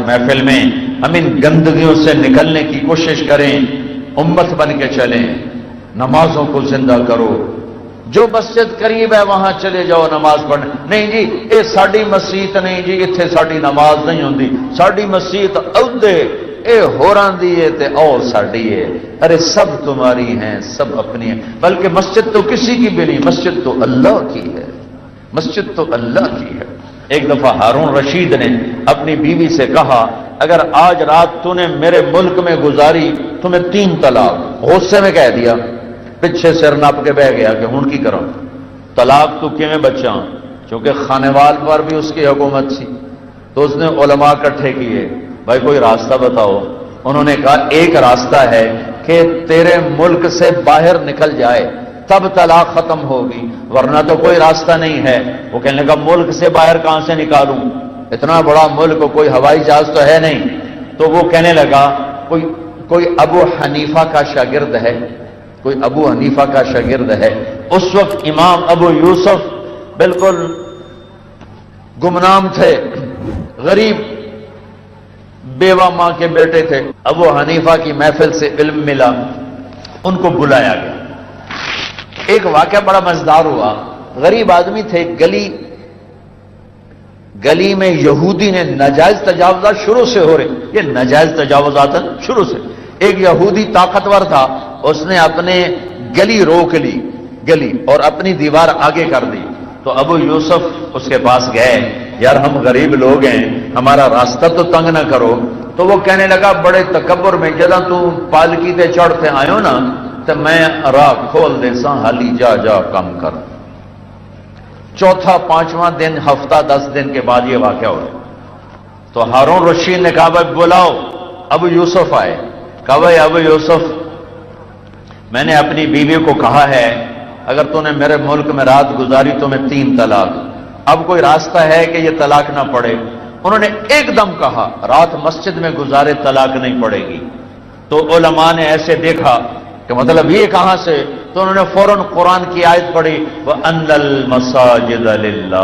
محفل میں ہم ان گندگیوں سے نکلنے کی کوشش کریں، امت بن کے چلیں، نمازوں کو زندہ کرو۔ جو مسجد قریب ہے وہاں چلے جاؤ نماز پڑھنے۔ نہیں جی یہ ساڈی مسجد نہیں جی، اتنے ساڈی نماز نہیں ہوندی، ساڈی مسجد عہدے اے ہوراں دی ہے تے او ساڈی ہے۔ ارے سب تمہاری ہیں، سب اپنی ہیں، بلکہ مسجد تو کسی کی بھی نہیں، مسجد تو اللہ کی ہے، مسجد تو اللہ کی ہے۔ ایک دفعہ ہارون رشید نے اپنی بیوی سے کہا اگر آج رات تو نے میرے ملک میں گزاری تمہیں 3 طلاق۔ غصے میں کہہ دیا، پیچھے سر نپ کے بہ گیا کہ ہن کی کروں، طلاق تو کیویں بچاں، چونکہ خانوال پر بھی اس کی حکومت تھی۔ تو اس نے علماء اکٹھے کیے، بھائی کوئی راستہ بتاؤ۔ انہوں نے کہا ایک راستہ ہے کہ تیرے ملک سے باہر نکل جائے تب طلاق ختم ہوگی، ورنہ تو کوئی راستہ نہیں ہے۔ وہ کہنے لگا ملک سے باہر کہاں سے نکالوں، اتنا بڑا ملک، کوئی ہوائی جہاز تو ہے نہیں۔ تو وہ کہنے لگا کوئی ابو حنیفہ کا شاگرد ہے، کوئی ابو حنیفہ کا شاگرد ہے۔ اس وقت امام ابو یوسف بالکل گمنام تھے، غریب بیوہ ماں کے بیٹے تھے۔ ابو حنیفہ کی محفل سے علم ملا، ان کو بلایا گیا۔ ایک واقعہ بڑا مزیدار ہوا، غریب آدمی تھے، گلی میں یہودی نے ناجائز تجاوزات شروع سے ہو رہے، یہ ناجائز تجاوزات شروع سے۔ ایک یہودی طاقتور تھا، اس نے اپنے گلی روک لی، گلی اور اپنی دیوار آگے کر دی۔ تو ابو یوسف اس کے پاس گئے، یار ہم غریب لوگ ہیں، ہمارا راستہ تو تنگ نہ کرو۔ تو وہ کہنے لگا بڑے تکبر میں، جدہ تو پالکی تے چڑھتے آئے نا تو میں راہ کھول دے سا، حالی جا کم کر۔ چوتھا 5واں دن، ہفتہ 10 دن کے بعد یہ واقعہ ہوا۔ تو ہارون رشید نے کہا بھائی بلاؤ۔ ابو یوسف آئے، کہا بھائی ابو یوسف میں نے اپنی بیوی کو کہا ہے اگر تو نے میرے ملک میں رات گزاری تو میں 3 طلاق، اب کوئی راستہ ہے کہ یہ طلاق نہ پڑے؟ انہوں نے ایک دم کہا رات مسجد میں گزارے طلاق نہیں پڑے گی۔ تو علماء نے ایسے دیکھا کہ مطلب یہ کہاں سے، تو انہوں نے فوراً قرآن کی آیت پڑھی وَأَنَّ الْمَسَاجِدَ لِلَّهِ،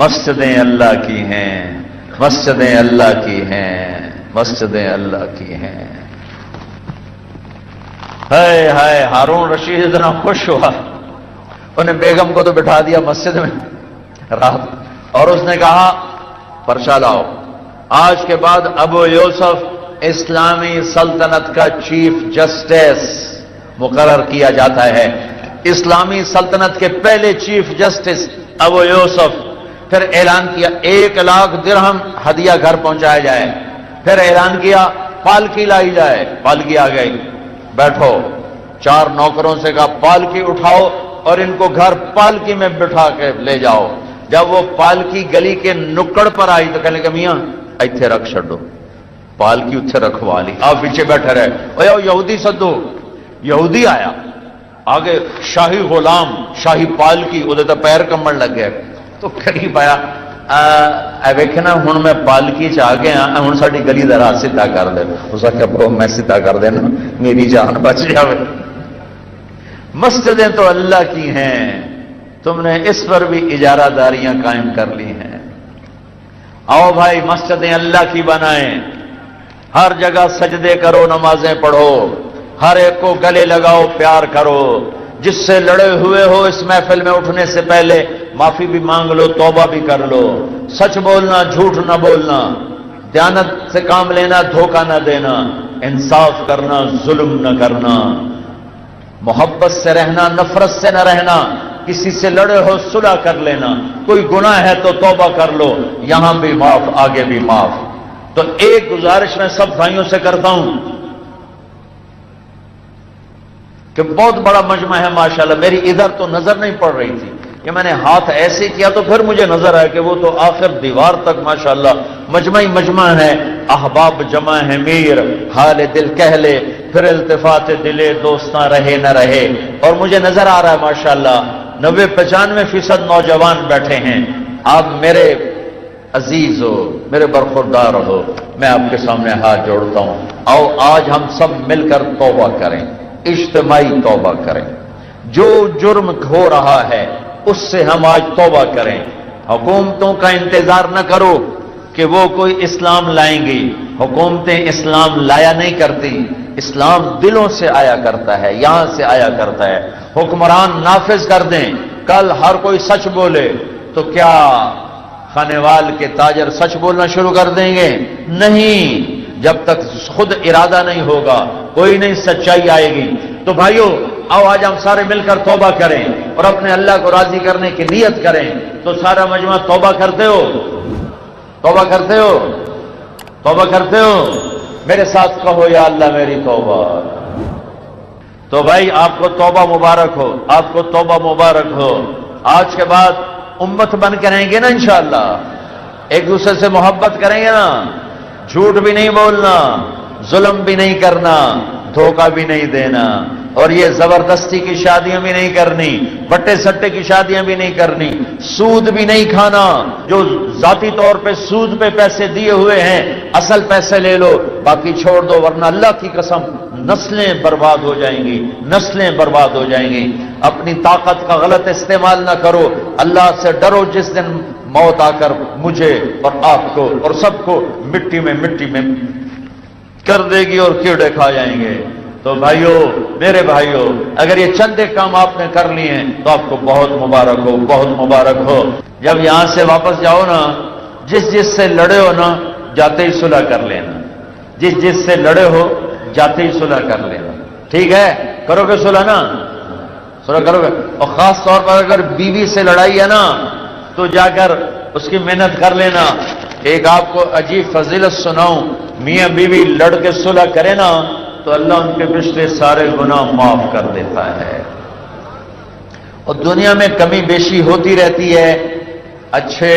مسجدیں اللہ کی ہیں، مسجدیں اللہ کی ہیں، مسجدیں اللہ کی ہیں۔ ہائے ہائے، ہارون رشید اتنا خوش ہوا، انہیں بیگم کو تو بٹھا دیا مسجد میں رات، اور اس نے کہا پرچہ لاؤ، آج کے بعد ابو یوسف اسلامی سلطنت کا چیف جسٹس مقرر کیا جاتا ہے۔ اسلامی سلطنت کے پہلے چیف جسٹس ابو یوسف۔ پھر اعلان کیا 1 لاکھ درہم ہدیہ گھر پہنچایا جائے۔ پھر اعلان کیا پالکی لائی جائے، پالکی آ گئی، بیٹھو۔ 4 نوکروں سے کہا پالکی اٹھاؤ اور ان کو گھر پالکی میں بٹھا کے لے جاؤ۔ جب وہ پالکی گلی کے نکڑ پر آئی تو کہنے لگا میاں ایتھے رکھ چھڈو، پالکی اتھے رکھوا لی، آپ پیچھے بیٹھے رہے۔ اوے یہودی سدو، یہودی آیا آگے، شاہی غلام، شاہی پالکی، وہ تو پیر کمبن لگ گئے۔ تو قریب آیا، ویکھنا ہن میں پالکی چ آ گیا، ہن ساڈی گلی دا راہ سیدھا کر دے۔ اس نے کہا میں سیدھا کر دینا، میری جان بچ جاوے۔ مسجدیں تو اللہ کی ہیں، تم نے اس پر بھی اجارہ داریاں قائم کر لی ہیں۔ آؤ بھائی مسجدیں اللہ کی بنائیں، ہر جگہ سجدے کرو، نمازیں پڑھو، ہر ایک کو گلے لگاؤ، پیار کرو۔ جس سے لڑے ہوئے ہو اس محفل میں اٹھنے سے پہلے معافی بھی مانگ لو، توبہ بھی کر لو۔ سچ بولنا، جھوٹ نہ بولنا، دیانت سے کام لینا، دھوکہ نہ دینا، انصاف کرنا، ظلم نہ کرنا، محبت سے رہنا، نفرت سے نہ رہنا، کسی سے لڑے ہو صلح کر لینا، کوئی گناہ ہے تو توبہ کر لو، یہاں بھی معاف، آگے بھی معاف۔ تو ایک گزارش میں سب بھائیوں سے کرتا ہوں کہ بہت بڑا مجمع ہے ماشاءاللہ، میری ادھر تو نظر نہیں پڑ رہی تھی کہ میں نے ہاتھ ایسے کیا تو پھر مجھے نظر آیا کہ وہ تو آخر دیوار تک ماشاءاللہ مجمع ہی مجمع ہے۔ احباب جمع ہے میر، حال دل کہہ لے، پھر التفات دلے دوستاں رہے نہ رہے۔ اور مجھے نظر آ رہا ہے ماشاءاللہ 90-95% نوجوان بیٹھے ہیں۔ آپ میرے عزیز ہو، میرے برخوردار ہو، میں آپ کے سامنے ہاتھ جوڑتا ہوں، آؤ آج ہم سب مل کر توبہ کریں، اجتماعی توبہ کریں۔ جو جرم ہو رہا ہے اس سے ہم آج توبہ کریں۔ حکومتوں کا انتظار نہ کرو کہ وہ کوئی اسلام لائیں گی. حکومتیں اسلام لایا نہیں کرتی، اسلام دلوں سے آیا کرتا ہے، یہاں سے آیا کرتا ہے. حکمران نافذ کر دیں، کل ہر کوئی سچ بولے تو کیا خانیوال کے تاجر سچ بولنا شروع کر دیں گے؟ نہیں، جب تک خود ارادہ نہیں ہوگا کوئی نہیں سچائی آئے گی. تو بھائیو آؤ آج ہم سارے مل کر توبہ کریں اور اپنے اللہ کو راضی کرنے کی نیت کریں. تو سارا مجمع توبہ کرتے ہو؟ توبہ کرتے ہو؟ توبہ کرتے ہو؟ میرے ساتھ کہو یا اللہ میری توبہ. تو بھائی آپ کو توبہ مبارک ہو، آپ کو توبہ مبارک ہو. آج کے بعد امت بن کے رہیں گے نا انشاءاللہ، ایک دوسرے سے محبت کریں گے نا، جھوٹ بھی نہیں بولنا، ظلم بھی نہیں کرنا، دھوکہ بھی نہیں دینا، اور یہ زبردستی کی شادیاں بھی نہیں کرنی، بٹے سٹے کی شادیاں بھی نہیں کرنی، سود بھی نہیں کھانا. جو ذاتی طور پہ سود پہ پیسے دیے ہوئے ہیں اصل پیسے لے لو، باقی چھوڑ دو، ورنہ اللہ کی قسم نسلیں برباد ہو جائیں گی، نسلیں برباد ہو جائیں گی. اپنی طاقت کا غلط استعمال نہ کرو، اللہ سے ڈرو جس دن موت آ کر مجھے اور آپ کو اور سب کو مٹی میں کر دے گی اور کیڑے کھا جائیں گے. تو بھائیو، میرے بھائیو، اگر یہ چند ایک کام آپ نے کر لیے ہیں تو آپ کو بہت مبارک ہو، بہت مبارک ہو. جب یہاں سے واپس جاؤ نا، جس سے لڑے ہو نا جاتے ہی صلح کر لینا، جس سے لڑے ہو جاتے ہی صلح کر لینا. ٹھیک ہے؟ کرو گے صلح نا؟ صلح کرو گے. اور خاص طور پر اگر بیوی سے لڑائی ہے نا تو جا کر اس کی محنت کر لینا. ایک آپ کو عجیب فضیلت سناؤں، میاں بیوی لڑ کے صلح کرے نا تو اللہ ان کے پچھلے سارے گناہ معاف کر دیتا ہے. اور دنیا میں کمی بیشی ہوتی رہتی ہے، اچھے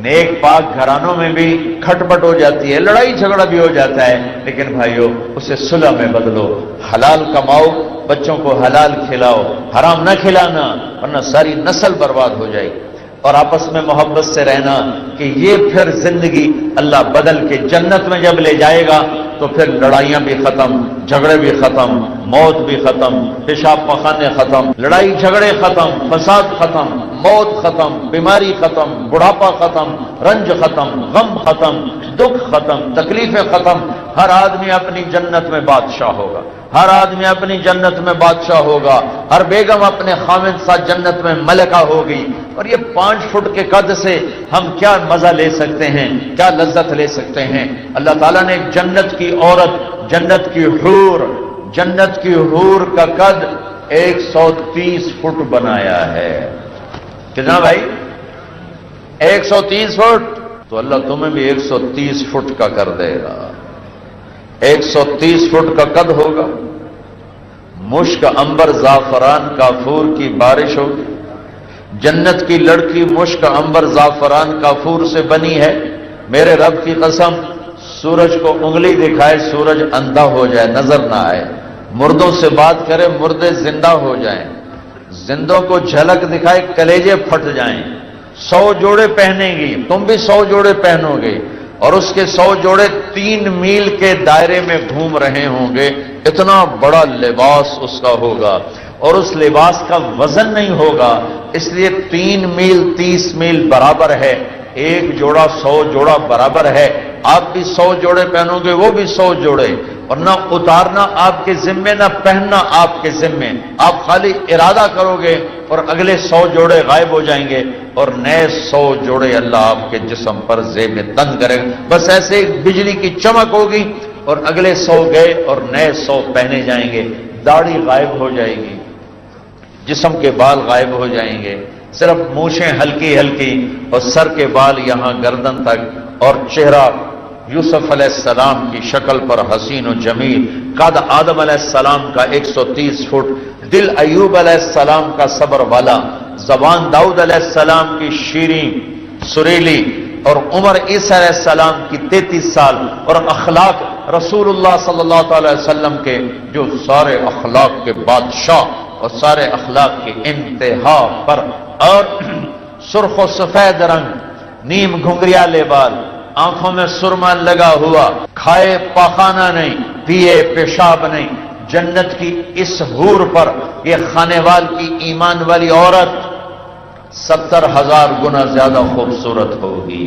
نیک پاک گھرانوں میں بھی کھٹپٹ ہو جاتی ہے، لڑائی جھگڑا بھی ہو جاتا ہے، لیکن بھائیو اسے صلح میں بدلو. حلال کماؤ، بچوں کو حلال کھلاؤ، حرام نہ کھلانا ورنہ ساری نسل برباد ہو جائے گی. اور آپس میں محبت سے رہنا کہ یہ پھر زندگی اللہ بدل کے جنت میں جب لے جائے گا تو پھر لڑائیاں بھی ختم، جھگڑے بھی ختم، موت بھی ختم، پیشاب پخانے ختم، لڑائی جھگڑے ختم، فساد ختم، موت ختم، بیماری ختم، بڑھاپا ختم، رنج ختم، غم ختم، دکھ ختم، تکلیفیں ختم. ہر آدمی اپنی جنت میں بادشاہ ہوگا، ہر آدمی اپنی جنت میں بادشاہ ہوگا، ہر بیگم اپنے خاوند ساتھ جنت میں ملکہ ہوگی. اور یہ 5 فٹ کے قد سے ہم کیا مزہ لے سکتے ہیں، کیا لذت لے سکتے ہیں. اللہ تعالیٰ نے جنت کی عورت، جنت کی حور کا قد 130 فٹ بنایا ہے. کتنا بھائی؟ 130 فٹ. تو اللہ تمہیں بھی 130 فٹ کا کر دے گا. 130 فٹ کا قد ہوگا، مشک عنبر زعفران کافور کی بارش ہوگی. جنت کی لڑکی مشک عنبر زعفران کافور سے بنی ہے. میرے رب کی قسم، سورج کو انگلی دکھائے سورج اندھا ہو جائے، نظر نہ آئے. مردوں سے بات کرے مردے زندہ ہو جائیں، زندوں کو جھلک دکھائے کلیجے پھٹ جائیں. 100 جوڑے پہنے گی، تم بھی 100 جوڑے پہنو گے، اور اس کے 100 جوڑے 3 میل کے دائرے میں گھوم رہے ہوں گے. اتنا بڑا لباس اس کا ہوگا، اور اس لباس کا وزن نہیں ہوگا، اس لیے 3 میل 30 میل برابر ہے. 1 جوڑا 100 جوڑا برابر ہے. آپ بھی 100 جوڑے پہنو گے، وہ بھی 100 جوڑے، اور نہ اتارنا آپ کے ذمے نہ پہننا آپ کے ذمے. آپ خالی ارادہ کرو گے اور اگلے 100 جوڑے غائب ہو جائیں گے، اور نئے 100 جوڑے اللہ آپ کے جسم پر زیب تن کرے گا. بس ایسے بجلی کی چمک ہوگی اور اگلے 100 گئے اور نئے 100 پہنے جائیں گے. داڑھی غائب ہو جائے گی، جسم کے بال غائب ہو جائیں گے، صرف مونچھیں ہلکی ہلکی اور سر کے بال یہاں گردن تک، اور چہرہ یوسف علیہ السلام کی شکل پر حسین و جمیل، قد آدم علیہ السلام کا 130 فٹ، دل ایوب علیہ السلام کا صبر والا، زبان داؤد علیہ السلام کی شیریں سریلی، اور عمر عیسیٰ علیہ السلام کی 33 سال، اور اخلاق رسول اللہ صلی اللہ علیہ وسلم کے جو سارے اخلاق کے بادشاہ اور سارے اخلاق کی انتہا پر، اور سرخ و سفید رنگ، نیم گھنگریالے بال، آنکھوں میں سرما لگا ہوا، کھائے پاخانہ نہیں، پیے پیشاب نہیں. جنت کی اس حور پر یہ خانے وال کی ایمان والی عورت 70,000 گنا زیادہ خوبصورت ہوگی.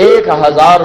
1000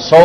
100